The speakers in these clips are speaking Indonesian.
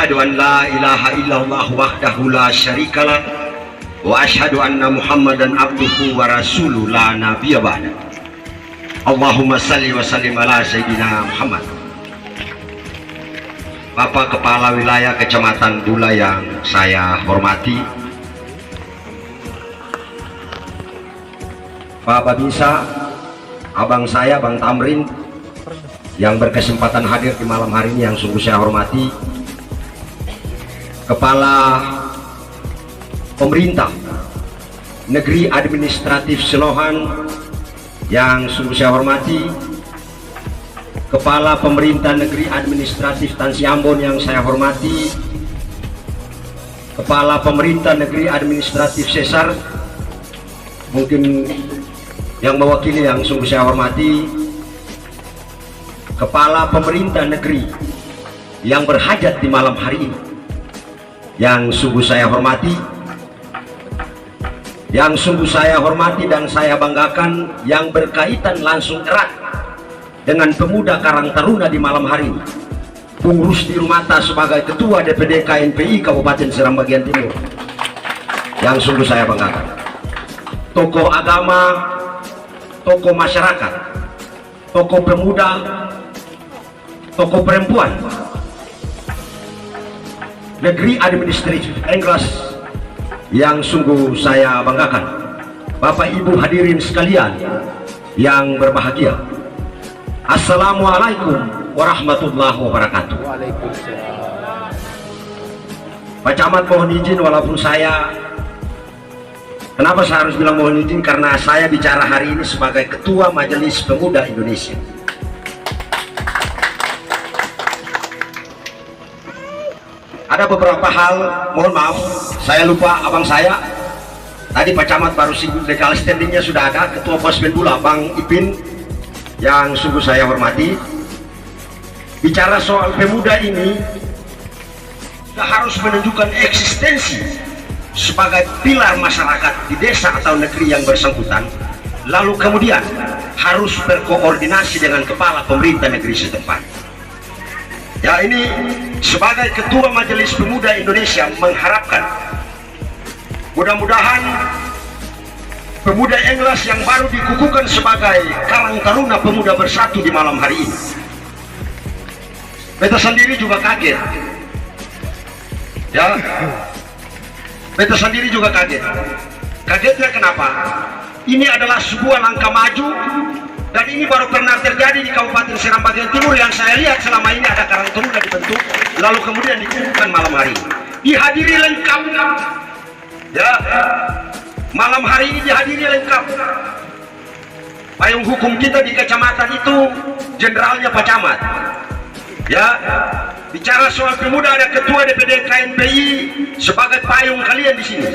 asyhadu an la ilaha illallah wahdahu la syarikalah wa asyhadu anna Muhammadan abduhu wa rasuluhu la nabiyya ba'da. Allahumma salli wa sallim ala sayyidina Muhammad. Bapak Kepala Wilayah Kecamatan Bula yang saya hormati, Pak Babinsa, abang saya Bang Tamrin yang berkesempatan hadir di malam hari ini yang sungguh saya hormati, Kepala Pemerintah Negeri Administratif Selohan yang sungguh saya hormati, Kepala Pemerintah Negeri Administratif Tansi Ambon yang saya hormati, Kepala Pemerintah Negeri Administratif Sesar mungkin yang mewakili yang sungguh saya hormati, Kepala Pemerintah Negeri yang berhajat di malam hari ini yang sungguh saya hormati, yang sungguh saya hormati dan saya banggakan, yang berkaitan langsung erat dengan pemuda Karang Taruna di malam hari ini, Bung Rusdi Rumata sebagai Ketua DPD KNPI Kabupaten Seram Bagian Timur yang sungguh saya banggakan. Tokoh agama, tokoh masyarakat, tokoh pemuda, tokoh perempuan Negeri Administratif Engras yang sungguh saya banggakan. Bapak Ibu hadirin sekalian yang berbahagia, Assalamualaikum warahmatullahi wabarakatuh. Pak Camat mohon izin, walaupun kenapa saya harus bilang mohon izin, karena saya bicara hari ini sebagai Ketua Majelis Pemuda Indonesia. Ada beberapa hal, mohon maaf, saya lupa abang saya. Tadi Pak Camat baru singgung, legal standingnya sudah ada, Ketua Posmen Bula, Bang Ipin, yang sungguh saya hormati. Bicara soal pemuda ini, kita harus menunjukkan eksistensi sebagai pilar masyarakat di desa atau negeri yang bersangkutan, lalu kemudian harus berkoordinasi dengan kepala pemerintah negeri setempat. Ya, ini sebagai Ketua Majelis Pemuda Indonesia mengharapkan mudah-mudahan pemuda Engras yang baru dikukuhkan sebagai Karang Taruna Pemuda Bersatu di malam hari ini, beta sendiri juga kaget ya, beta sendiri juga kaget. Kagetnya kenapa? Ini adalah sebuah langkah maju, dan ini baru pernah terjadi di Kabupaten Seram Bagian Timur yang saya lihat selama ini. Ada Karang Taruna dibentuk, lalu kemudian dikukuhkan malam hari ini, dihadiri lengkap ya, malam hari ini dihadiri lengkap. Payung hukum kita di kecamatan itu jenderalnya Pak Camat ya. Bicara soal pemuda, ada Ketua DPD KNPI sebagai payung kalian di sini.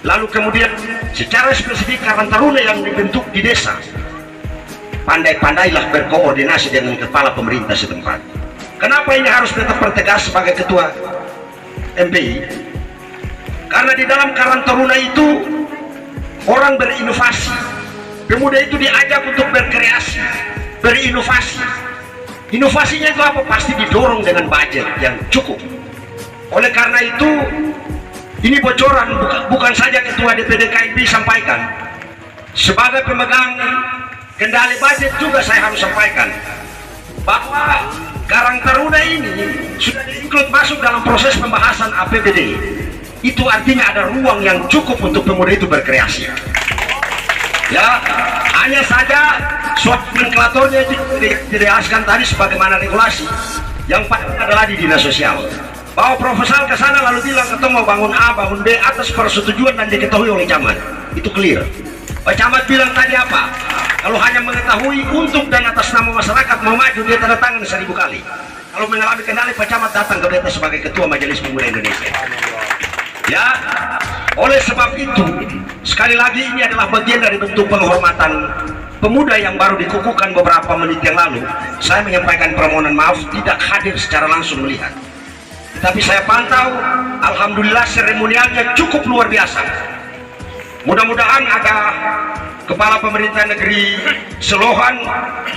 Lalu kemudian secara spesifik Karang Taruna yang dibentuk di desa, pandai-pandailah berkoordinasi dengan kepala pemerintah setempat. Kenapa ini harus tetap bertegas sebagai Ketua MPI? Karena di dalam Karang Taruna itu orang berinovasi, pemuda itu diajak untuk berkreasi, berinovasi. Inovasinya itu apa? Pasti didorong dengan budget yang cukup. Oleh karena itu, ini bocoran bukan saja Ketua DPD KNPI sampaikan, sebagai pemegang kendali budget juga saya harus sampaikan bahwa Karang Taruna ini sudah diinclude masuk dalam proses pembahasan APBD. Itu artinya ada ruang yang cukup untuk pemuda itu berkreasi ya. Hanya saja suatu nomenklaturnya itu dijelaskan tadi sebagaimana regulasi yang paling adalah di dinas sosial, bahwa proposal ke sana lalu bilang ketemu bangun A, bangun B atas persetujuan dan diketahui oleh camat. Itu clear. Pak Camat bilang tadi apa? Kalau hanya mengetahui untuk dan atas nama masyarakat mau maju, dia tanda tangan 1000 kali. Kalau mengalami kendali, Pak Camat datang ke beta sebagai Ketua Majelis Pemuda Indonesia ya. Oleh sebab itu, sekali lagi ini adalah bagian dari bentuk penghormatan pemuda yang baru dikukuhkan beberapa menit yang lalu. Saya menyampaikan permohonan maaf tidak hadir secara langsung melihat, tapi saya pantau, alhamdulillah seremonialnya cukup luar biasa. Mudah-mudahan ada Kepala Pemerintah Negeri Selohan,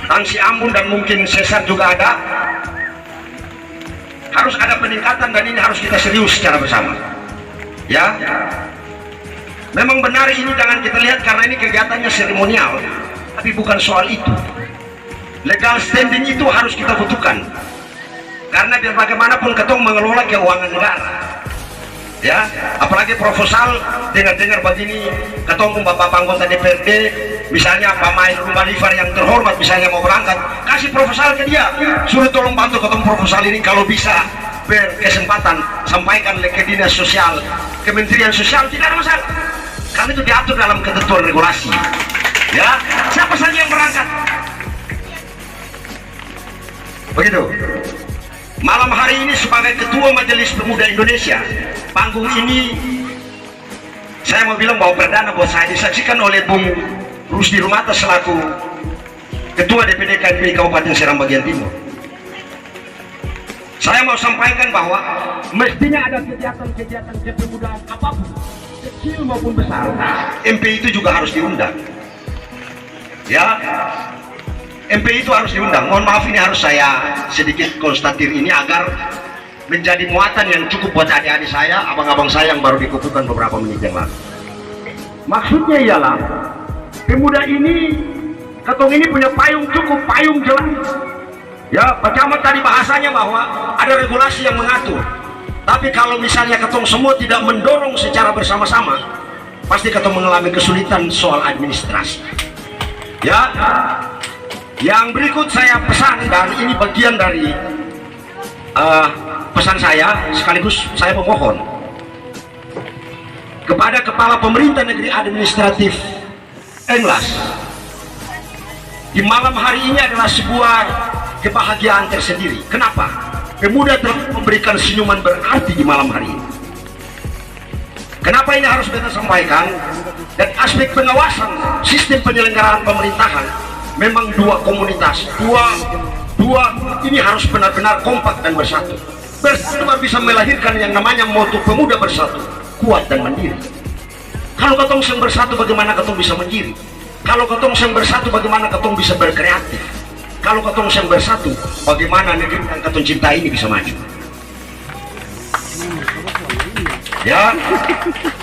Tansi Ambon, dan mungkin Sesar juga ada. harus ada peningkatan dan ini harus kita serius secara bersama. Ya, memang benar ini jangan kita lihat karena ini kegiatannya seremonial, tapi bukan soal itu. Legal standing itu harus kita butuhkan, karena biar bagaimanapun ketong mengelola keuangan negara. Ya, apalagi proposal dengar-dengar begini, ketemu bapak anggota DPRD, misalnya Pak Mail Rumalifar yang terhormat, misalnya mau berangkat, kasih proposal ke dia, suruh tolong bantu ketemu proposal ini, kalau bisa berkesempatan sampaikan ke dinas sosial, Kementerian Sosial, tidak ada masalah, karena itu diatur dalam ketentuan regulasi. Ya, siapa saja yang berangkat. Begitu. Malam hari ini sebagai Ketua Majelis Pemuda Indonesia, panggung ini saya mau bilang bahwa perdana buat saya disaksikan oleh Bung Rusdi Rumata selaku Ketua DPD KNPI Kabupaten Seram bagian Timur. Saya mau sampaikan bahwa mestinya ada kegiatan-kegiatan kepemudaan apapun, kecil maupun besar, MPI itu juga harus diundang. Ya, MPI itu harus diundang. Mohon maaf, ini harus saya sedikit konstatir ini agar menjadi muatan yang cukup buat adik-adik saya, abang-abang saya yang baru dikukuhkan beberapa menit yang lalu. Maksudnya ialah pemuda ini, ketong ini punya payung cukup, payung jelas. Ya, Pak Camat tadi bahasanya bahwa ada regulasi yang mengatur. Tapi kalau misalnya ketong semua tidak mendorong secara bersama-sama, pasti ketong mengalami kesulitan soal administrasi. Ya, yang berikut saya pesan, dan ini bagian dari pesan saya, sekaligus saya memohon kepada Kepala Pemerintah Negeri Administratif Englas, di malam hari ini adalah sebuah kebahagiaan tersendiri. Kenapa? Pemuda telah memberikan senyuman berarti di malam hari ini. Kenapa ini harus kita sampaikan? Dan aspek pengawasan sistem penyelenggaraan pemerintahan, memang dua komunitas, dua ini harus benar-benar kompak dan bersatu. Bersatu bisa melahirkan yang namanya moto pemuda bersatu, kuat dan mandiri. Kalau ketong seng bersatu, bagaimana ketong bisa mandiri? Kalau ketong seng bersatu, bagaimana ketong bisa berkreatif? Kalau ketong seng bersatu, bagaimana negeri yang ketong cinta ini bisa maju? Ya,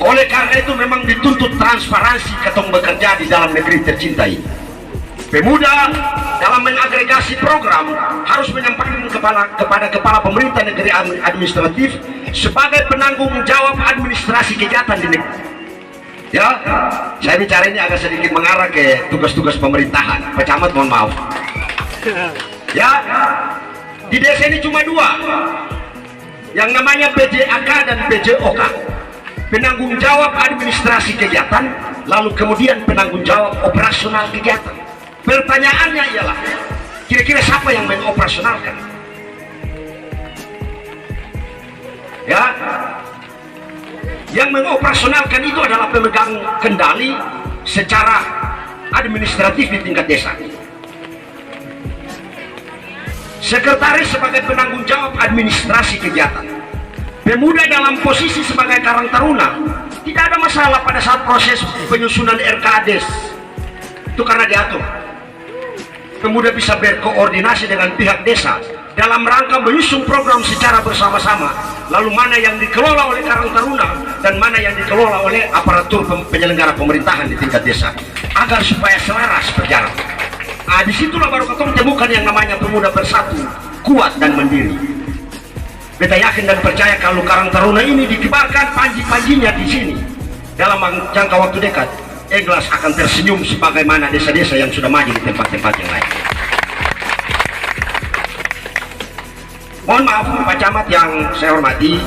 oleh karena itu memang dituntut transparansi ketong bekerja di dalam negeri tercinta ini. Pemuda dalam mengagregasi program harus menyampaikan kepada Kepala Pemerintah Negeri Administratif sebagai penanggung jawab administrasi kegiatan di negeri. Ya, saya bicara ini agak sedikit mengarah ke tugas-tugas pemerintahan. Pak Camat mohon maaf. Ya, di desa ini cuma dua, yang namanya PJAK dan PJOK, penanggung jawab administrasi kegiatan, lalu kemudian penanggung jawab operasional kegiatan. Pertanyaannya ialah, kira-kira siapa yang mengoperasionalkan? Ya, yang mengoperasionalkan itu adalah pemegang kendali secara administratif di tingkat desa. Sekretaris sebagai penanggung jawab administrasi kegiatan. Pemuda dalam posisi sebagai Karang Taruna tidak ada masalah pada saat proses penyusunan RKADes, itu karena diatur. Pemuda bisa berkoordinasi dengan pihak desa dalam rangka menyusun program secara bersama-sama, lalu mana yang dikelola oleh Karang Taruna dan mana yang dikelola oleh aparatur penyelenggara pemerintahan di tingkat desa, agar supaya selaras berjalan. Nah, disitulah baru ketemu temukan yang namanya pemuda bersatu, kuat dan mandiri. Beta yakin dan percaya kalau Karang Taruna ini dikibarkan panji-panjinya di sini, dalam jangka waktu dekat, Englas akan tersenyum sebagaimana desa-desa yang sudah maju di tempat-tempat yang lain. Mohon maaf Pak Camat yang saya hormati,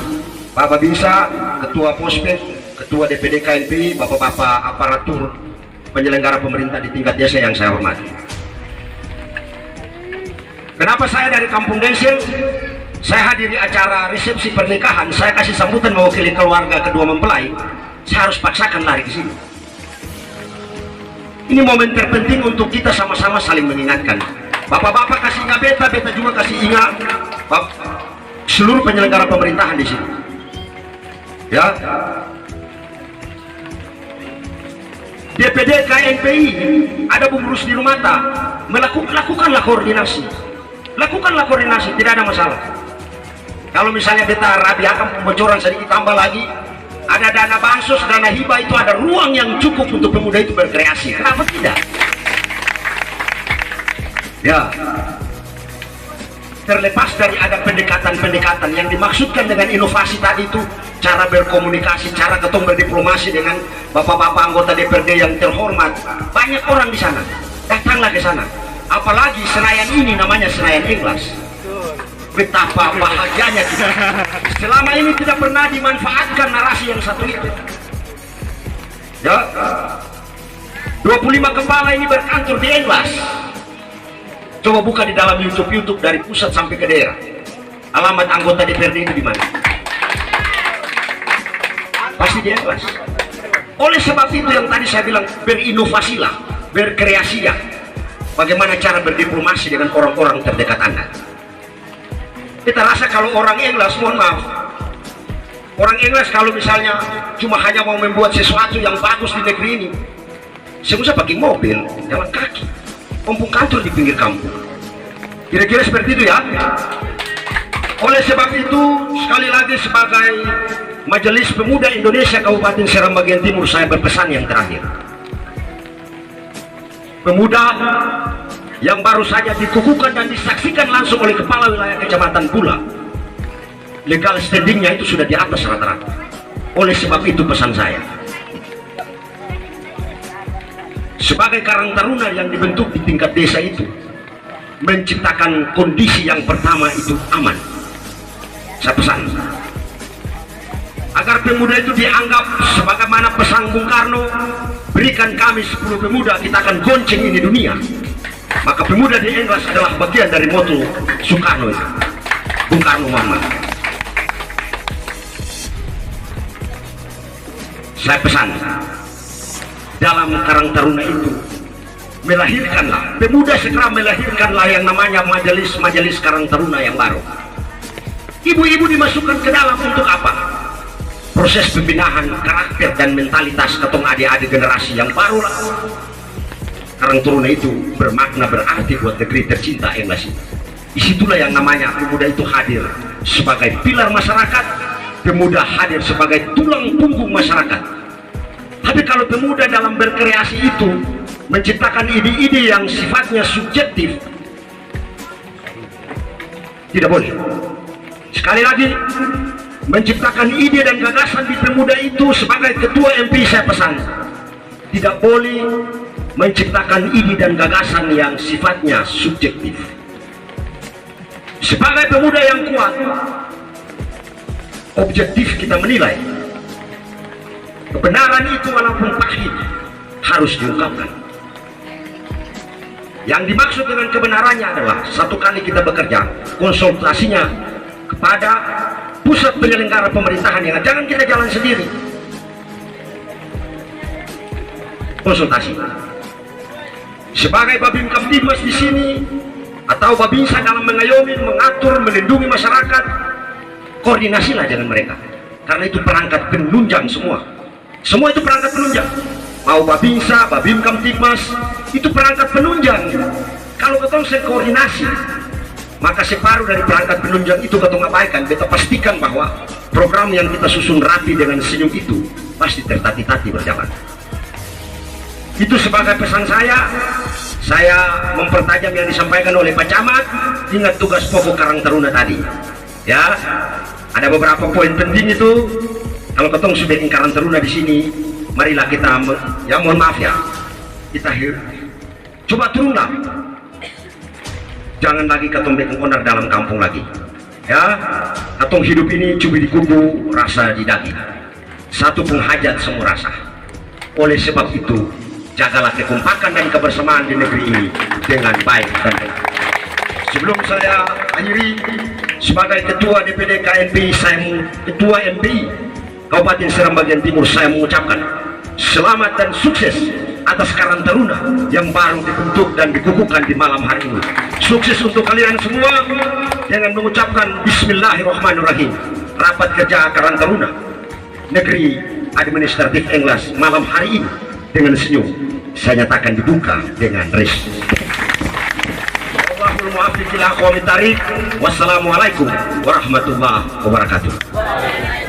Bapak Binsa, Ketua Pospet, Ketua DPD KNPI, Bapak-bapak aparatur penyelenggara pemerintah di tingkat desa yang saya hormati. Kenapa saya dari Kampung Densel? Saya hadiri acara resepsi pernikahan, saya kasih sambutan mewakili keluarga kedua mempelai, saya harus paksakan lari ke sini. Ini momen terpenting untuk kita sama-sama saling mengingatkan. Bapak-bapak kasih ingat beta, beta juga kasih ingat seluruh penyelenggara pemerintahan di sini. Ya, DPD KNPI ada Bung Rusdi Rumata, lakukanlah koordinasi, tidak ada masalah. Kalau misalnya beta rabi akan pembocoran sedikit tambah lagi, ada dana bansos, dana hibah, itu ada ruang yang cukup untuk pemuda itu berkreasi. Kenapa tidak? Ya, terlepas dari ada pendekatan-pendekatan yang dimaksudkan dengan inovasi tadi itu, cara berkomunikasi, cara ketemu berdiplomasi dengan bapak-bapak anggota DPRD yang terhormat, banyak orang di sana. Datanglah ke sana. Apalagi Senayan ini namanya Senayan Ikhlas. Betapa bahagianya kita. Selama ini tidak pernah dimanfaatkan narasi yang satu itu. Ya, 25 kepala ini berkantor di Ikhlas. Coba buka di dalam YouTube dari pusat sampai ke daerah. Alamat anggota DPRD itu di mana? Pasti di Ikhlas. Oleh sebab itu yang tadi saya bilang, berinovasilah, berkreasilah. Bagaimana cara berdiplomasi dengan orang-orang terdekat Anda. Kita rasa kalau orang Ikhlas, mohon maaf, orang Ikhlas kalau misalnya cuma hanya mau membuat sesuatu yang bagus di negeri ini, saya usah pakai mobil, jalan kaki, mumpung kantor di pinggir kampung. Kira-kira seperti itu ya. Oleh sebab itu, sekali lagi sebagai Majelis Pemuda Indonesia Kabupaten Seram bagian Timur, saya berpesan yang terakhir. Pemuda yang baru saja dikukuhkan dan disaksikan langsung oleh Kepala Wilayah Kecamatan Pula, legal standingnya itu sudah di atas rata-rata. Oleh sebab itu pesan saya, sebagai Karang Taruna yang dibentuk di tingkat desa itu, menciptakan kondisi yang pertama itu aman. Saya pesan agar pemuda itu dianggap sebagaimana pesan Bung Karno, berikan kami 10 pemuda, kita akan gonceng ini dunia. Maka pemuda di Ikhlas adalah bagian dari moto Soekarno itu, Bung Karno Muhammad. Saya pesan, dalam Karang Taruna itu melahirkanlah, pemuda segera melahirkanlah yang namanya majelis Karang Taruna yang baru. Ibu-ibu dimasukkan ke dalam untuk apa? Proses pembinaan karakter dan mentalitas ketong adik-adik generasi yang baru lah. Karang Taruna itu bermakna, berarti buat negeri tercinta Ikhlas. Disitulah yang namanya pemuda itu hadir sebagai pilar masyarakat, pemuda hadir sebagai tulang punggung masyarakat. Tapi kalau pemuda dalam berkreasi itu menciptakan ide-ide yang sifatnya subjektif, tidak boleh. Sekali lagi, menciptakan ide dan gagasan di pemuda itu, sebagai ketua MP saya pesan, tidak boleh menciptakan ide dan gagasan yang sifatnya subjektif. Sebagai pemuda yang kuat, objektif kita menilai. Kebenaran itu walaupun pahit harus diungkapkan. Yang dimaksud dengan kebenarannya adalah, satu kali kita bekerja, konsultasinya kepada pusat penyelenggara pemerintahan, yang jangan kita jalan sendiri. Konsultasi. Sebagai Babim Kamtibmas di sini atau Babinsa dalam mengayomi, mengatur, melindungi masyarakat, koordinasilah dengan mereka. Karena itu perangkat penunjang semua. Semua itu perangkat penunjang. Mau Babinsa, Babim Kamtibmas, itu perangkat penunjang. Kalau ketong koordinasi, maka separuh dari perangkat penunjang itu ketong abaikan. Kita pastikan bahwa program yang kita susun rapi dengan senyum itu pasti tertati-tati berjalan. Itu sebagai pesan saya mempertajam yang disampaikan oleh Pak Camat. Ingat tugas pokok Karang Taruna tadi ya, ada beberapa poin penting itu. Kalau ketong sudah Karang Taruna di sini, marilah kita, ya mohon maaf ya, kita coba turunlah, jangan lagi ketong bikin onar dalam kampung lagi ya. Ketong hidup ini cumi di kuku, rasa di daging, satu penghajat semua rasa. Oleh sebab itu, jagalah kekompakan dan kebersamaan di negeri ini dengan baik dan benar. Sebelum saya akhiri, sebagai Ketua DPD KNPI, Ketua MPI Kabupaten Seram bagian Timur, saya mengucapkan selamat dan sukses atas Karang Taruna yang baru dibentuk dan dikukuhkan di malam hari ini. Sukses untuk kalian semua dengan mengucapkan Bismillahirrahmanirrahim. Rapat kerja Karang Taruna Negeri Administratif Ikhlas malam hari ini dengan senyum saya nyatakan dibuka dengan resmi. Allahul mu'afiq ila aqwamit thariq. Wassalamualaikum warahmatullahi wabarakatuh.